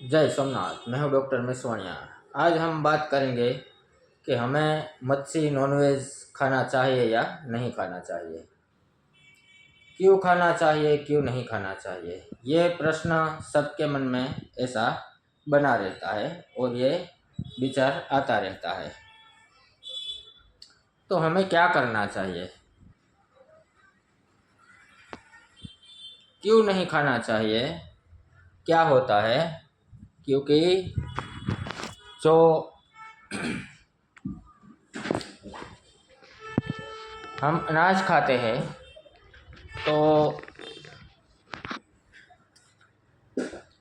जय सोमनाथ। मैं हूं डॉक्टर मिसवाणिया। आज हम बात करेंगे कि हमें मच्छी नॉनवेज खाना चाहिए या नहीं खाना चाहिए, क्यों खाना चाहिए, क्यों नहीं खाना चाहिए। ये प्रश्न सबके मन में ऐसा बना रहता है और ये विचार आता रहता है। तो हमें क्या करना चाहिए, क्यों नहीं खाना चाहिए, क्या होता है। क्योंकि जो हम अनाज खाते हैं तो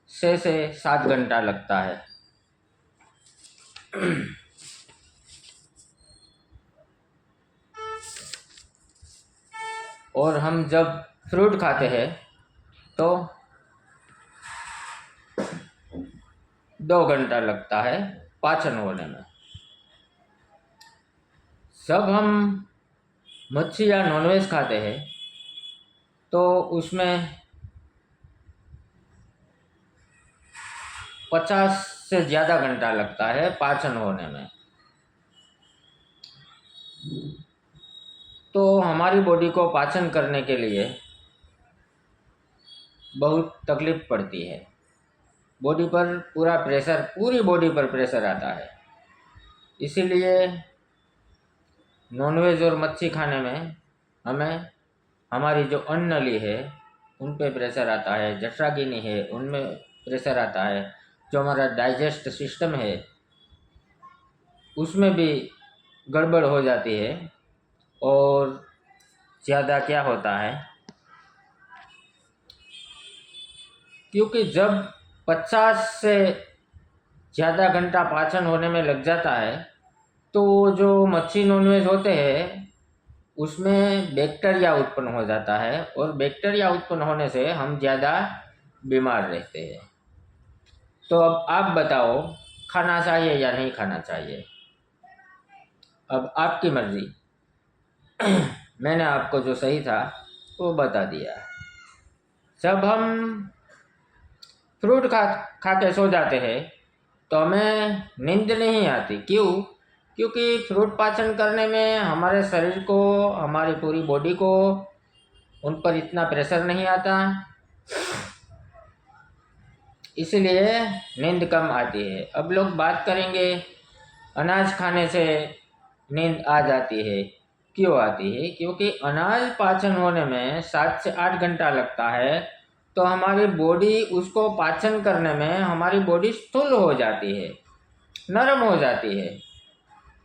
6 से 7 घंटा लगता है। और हम जब फ्रूट खाते हैं तो 2 घंटा लगता है पाचन होने में। जब हम मच्छी या नॉनवेज खाते हैं तो उसमें 50 से ज़्यादा घंटा लगता है पाचन होने में। तो हमारी बॉडी को पाचन करने के लिए बहुत तकलीफ पड़ती है। बॉडी पर पूरी बॉडी पर प्रेशर आता है। इसीलिए नॉनवेज और मच्छी खाने में हमें हमारी जो अन्न नली है उन पे प्रेशर आता है, जठराग्नि है उनमें प्रेशर आता है, जो हमारा डाइजेस्ट सिस्टम है उसमें भी गड़बड़ हो जाती है। और ज़्यादा क्या होता है, क्योंकि जब 50 से ज़्यादा घंटा पाचन होने में लग जाता है तो जो मच्छी नॉनवेज होते हैं उसमें बैक्टीरिया उत्पन्न हो जाता है और बैक्टीरिया उत्पन्न होने से हम ज़्यादा बीमार रहते हैं। तो अब आप बताओ, खाना चाहिए या नहीं खाना चाहिए। अब आपकी मर्जी। मैंने आपको जो सही था वो बता दिया। जब हम फ्रूट खा के सो जाते हैं तो हमें नींद नहीं आती। क्यों? क्योंकि फ्रूट पाचन करने में हमारे शरीर को, हमारी पूरी बॉडी को उन पर इतना प्रेशर नहीं आता, इसलिए नींद कम आती है। अब लोग बात करेंगे अनाज खाने से नींद आ जाती है। क्यों आती है? क्योंकि अनाज पाचन होने में 7 से 8 घंटा लगता है। तो हमारी बॉडी उसको पाचन करने में हमारी बॉडी स्थूल हो जाती है, नरम हो जाती है।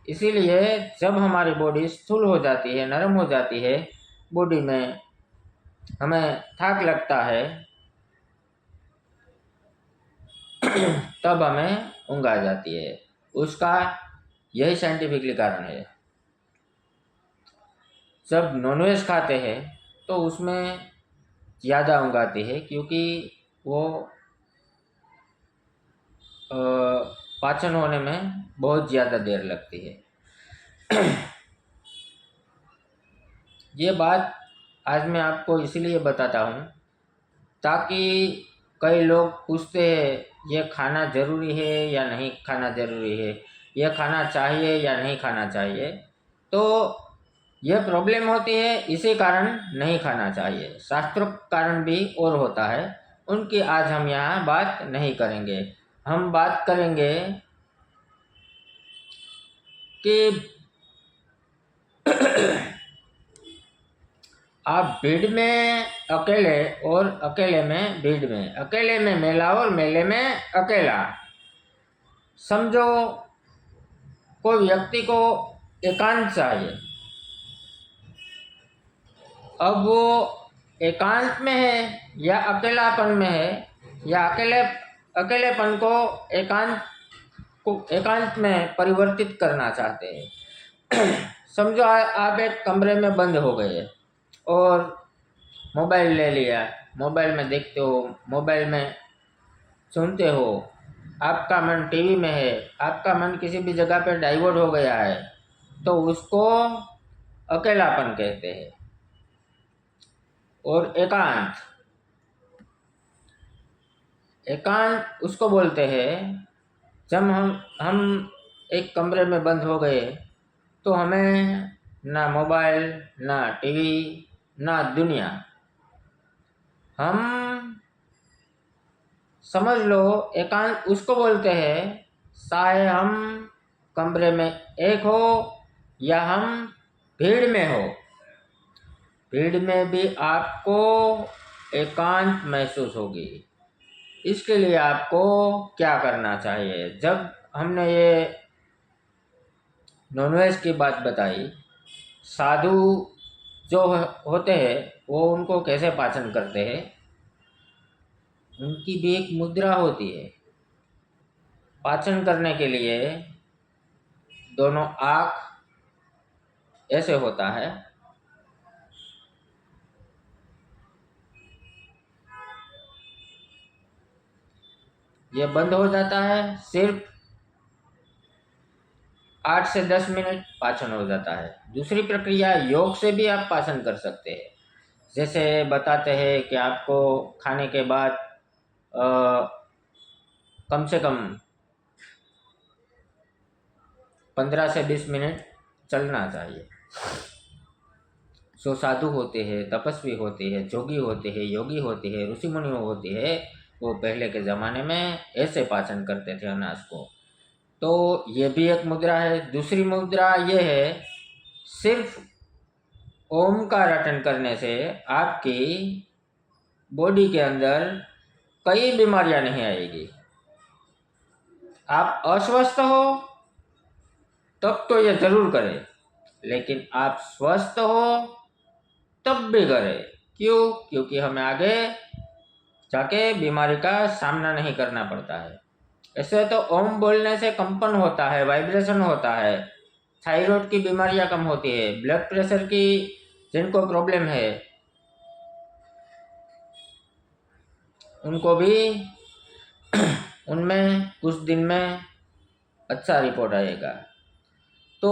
इसीलिए जब हमारी बॉडी स्थूल हो जाती है, नरम हो जाती है, बॉडी में हमें थकान लगता है, तब हमें ऊँघ आ जाती है। उसका यही साइंटिफिकली कारण है। जब नॉनवेज खाते हैं तो उसमें ज़्यादा ऊँघ आती है, क्योंकि वो पाचन होने में बहुत ज़्यादा देर लगती है। ये बात आज मैं आपको इसलिए बताता हूँ ताकि कई लोग पूछते हैं ये खाना ज़रूरी है या नहीं खाना ज़रूरी है, ये खाना चाहिए या नहीं खाना चाहिए। तो यह प्रॉब्लम होती है, इसी कारण नहीं खाना चाहिए। शास्त्रोक्त कारण भी और होता है, उनकी आज हम यहाँ बात नहीं करेंगे। हम बात करेंगे कि आप भीड़ में अकेले और अकेले में भीड़ में, अकेले में मेला और मेले में अकेला। समझो कोई व्यक्ति को एकांत चाहिए। अब वो एकांत में है या अकेलापन में है, या अकेलेपन को एकांत में परिवर्तित करना चाहते हैं। समझो आप एक कमरे में बंद हो गए और मोबाइल ले लिया, मोबाइल में देखते हो, मोबाइल में सुनते हो, आपका मन टीवी में है, आपका मन किसी भी जगह पर डाइवर्ट हो गया है, तो उसको अकेलापन कहते हैं। और एकांत उसको बोलते हैं जब हम एक कमरे में बंद हो गए तो हमें ना मोबाइल, ना टीवी, ना दुनिया, हम समझ लो एकांत उसको बोलते हैं चाहे हम कमरे में एक हो या हम भीड़ में हो। भीड़ में भी आपको एकांत महसूस होगी। इसके लिए आपको क्या करना चाहिए? जब हमने ये नॉनवेज की बात बताई, साधु जो होते हैं वो उनको कैसे पाचन करते हैं, उनकी भी एक मुद्रा होती है। पाचन करने के लिए दोनों आँख ऐसे होता है, ये बंद हो जाता है, सिर्फ 8 से 10 मिनट पाचन हो जाता है। दूसरी प्रक्रिया योग से भी आप पाचन कर सकते हैं। जैसे बताते हैं कि आपको खाने के बाद कम से कम 15 से 20 मिनट चलना चाहिए। जो साधु होते हैं, तपस्वी होते हैं, जोगी होते हैं, योगी होते हैं, ऋषि मुनि होते हैं, वो पहले के ज़माने में ऐसे पाचन करते थे अनाज को। तो ये भी एक मुद्रा है। दूसरी मुद्रा ये है, सिर्फ ओम का रटन करने से आपकी बॉडी के अंदर कई बीमारियां नहीं आएगी। आप अस्वस्थ हो तब तो ये जरूर करें, लेकिन आप स्वस्थ हो तब भी करें। क्यों? क्योंकि हमें आगे जाके बीमारी का सामना नहीं करना पड़ता है। ऐसे तो ओम बोलने से कंपन होता है, वाइब्रेशन होता है, थायराइड की बीमारियां कम होती है, ब्लड प्रेशर की जिनको प्रॉब्लम है उनको भी उनमें कुछ दिन में अच्छा रिपोर्ट आएगा। तो